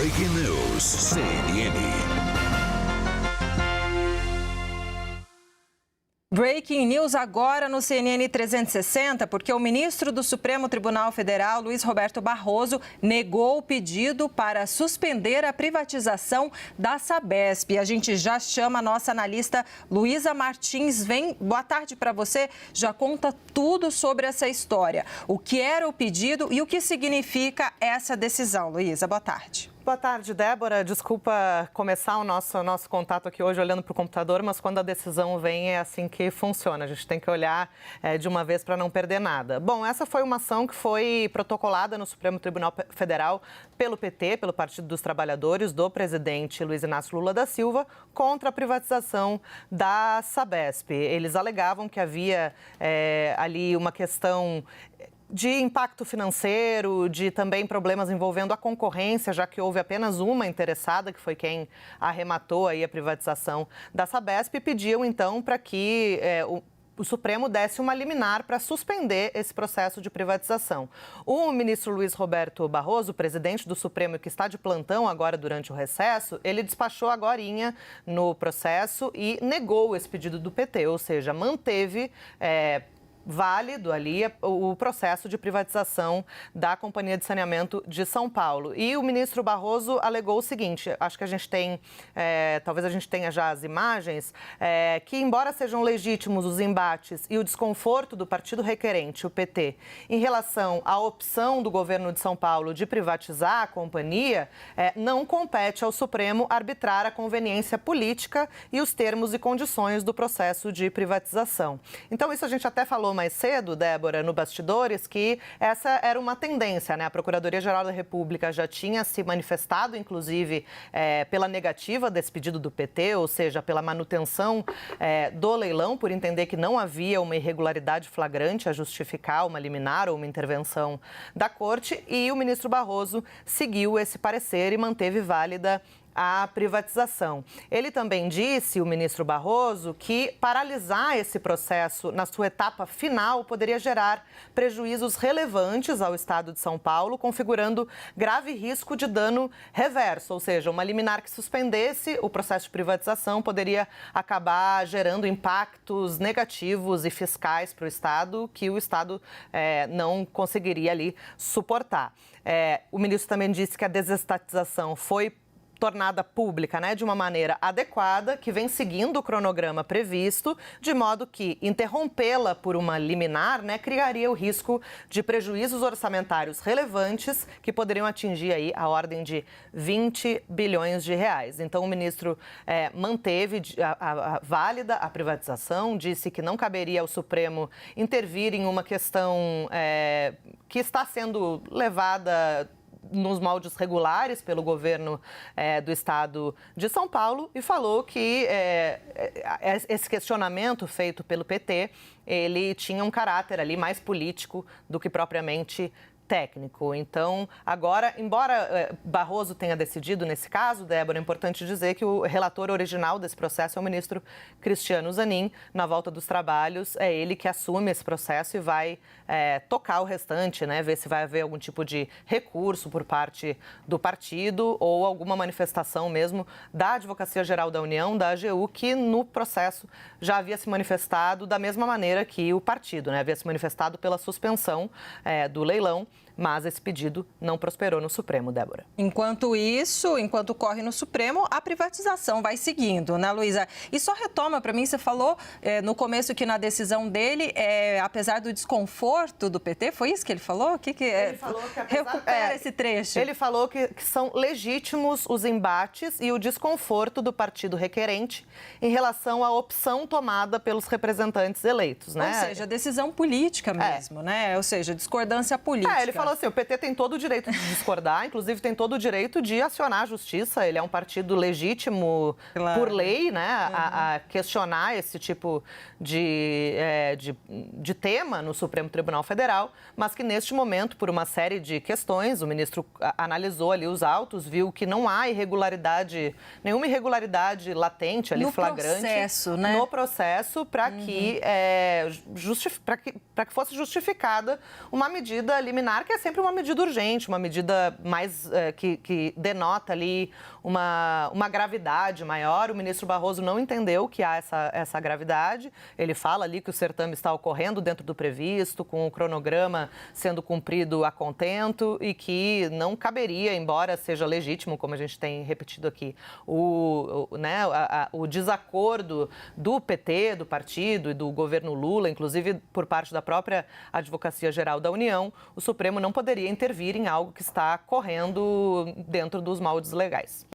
Breaking News, CNN. Breaking News agora no CNN 360, porque o ministro do Supremo Tribunal Federal, Luiz Roberto Barroso, negou o pedido para suspender a privatização da Sabesp. A gente já chama a nossa analista Luísa Martins. Boa tarde para você. Já conta tudo sobre essa história. O que era o pedido e o que significa essa decisão. Luísa, boa tarde. Boa tarde, Débora. Desculpa começar o nosso contato aqui hoje olhando para o computador, mas quando a decisão vem é assim que funciona. A gente tem que olhar de uma vez para não perder nada. Bom, essa foi uma ação que foi protocolada no Supremo Tribunal Federal pelo PT, pelo Partido dos Trabalhadores, do presidente Luiz Inácio Lula da Silva, contra a privatização da Sabesp. Eles alegavam que havia ali uma questão de impacto financeiro, de também problemas envolvendo a concorrência, já que houve apenas uma interessada, que foi quem arrematou aí a privatização da Sabesp, e pediam então para que o Supremo desse uma liminar para suspender esse processo de privatização. O ministro Luiz Roberto Barroso, presidente do Supremo, que está de plantão agora durante o recesso, ele despachou agorinha no processo e negou esse pedido do PT, ou seja, manteve válido ali o processo de privatização da Companhia de Saneamento de São Paulo. E o ministro Barroso alegou o seguinte, acho que a gente tem, talvez a gente tenha já as imagens, que embora sejam legítimos os embates e o desconforto do partido requerente, o PT, em relação à opção do governo de São Paulo de privatizar a companhia, não compete ao Supremo arbitrar a conveniência política e os termos e condições do processo de privatização. Então, isso a gente até falou mais cedo, Débora, no Bastidores, que essa era uma tendência, né? A Procuradoria-Geral da República já tinha se manifestado, inclusive, pela negativa desse pedido do PT, ou seja, pela manutenção do leilão, por entender que não havia uma irregularidade flagrante a justificar uma liminar ou uma intervenção da Corte, e o ministro Barroso seguiu esse parecer e manteve válida a privatização. Ele também disse, o ministro Barroso, que paralisar esse processo na sua etapa final poderia gerar prejuízos relevantes ao Estado de São Paulo, configurando grave risco de dano reverso, ou seja, uma liminar que suspendesse o processo de privatização poderia acabar gerando impactos negativos e fiscais para o Estado, que o Estado não conseguiria ali suportar. O ministro também disse que a desestatização foi tornada pública, né, de uma maneira adequada, que vem seguindo o cronograma previsto, de modo que interrompê-la por uma liminar, né, criaria o risco de prejuízos orçamentários relevantes que poderiam atingir aí a ordem de 20 bilhões de reais. Então, o ministro manteve válida a privatização, disse que não caberia ao Supremo intervir em uma questão que está sendo levada nos moldes regulares pelo governo do Estado de São Paulo, e falou que esse questionamento feito pelo PT, ele tinha um caráter ali mais político do que propriamente técnico. Então, agora, embora Barroso tenha decidido nesse caso, Débora, é importante dizer que o relator original desse processo é o ministro Cristiano Zanin. Na volta dos trabalhos, é ele que assume esse processo e vai tocar o restante, né? Ver se vai haver algum tipo de recurso por parte do partido ou alguma manifestação mesmo da Advocacia Geral da União, da AGU, que no processo já havia se manifestado da mesma maneira que o partido, né? Havia se manifestado pela suspensão do leilão, mas esse pedido não prosperou no Supremo, Débora. Enquanto isso, enquanto corre no Supremo, a privatização vai seguindo, né, Luísa? E só retoma para mim, você falou no começo que na decisão dele, apesar do desconforto do PT, foi isso que ele falou? Ele falou que recupera esse trecho. Ele falou que são legítimos os embates e o desconforto do partido requerente em relação à opção tomada pelos representantes eleitos, né? Ou seja, decisão política mesmo, né? Ou seja, discordância política. Ele falou assim, o PT tem todo o direito de discordar, inclusive tem todo o direito de acionar a justiça. Ele é um partido legítimo por lei, né, a questionar esse tipo de tema no Supremo Tribunal Federal, mas que neste momento, por uma série de questões, o ministro analisou ali os autos, viu que não há nenhuma irregularidade latente ali, flagrante. Processo, né? No processo, para que fosse justificada uma medida liminar que porque é sempre uma medida urgente, uma medida mais que denota ali uma gravidade maior. O ministro Barroso não entendeu que há essa gravidade. Ele fala ali que o certame está ocorrendo dentro do previsto, com o cronograma sendo cumprido a contento e que não caberia, embora seja legítimo, como a gente tem repetido aqui, o desacordo do PT, do partido e do governo Lula, inclusive por parte da própria Advocacia Geral da União, o Supremo não poderia intervir em algo que está correndo dentro dos moldes legais.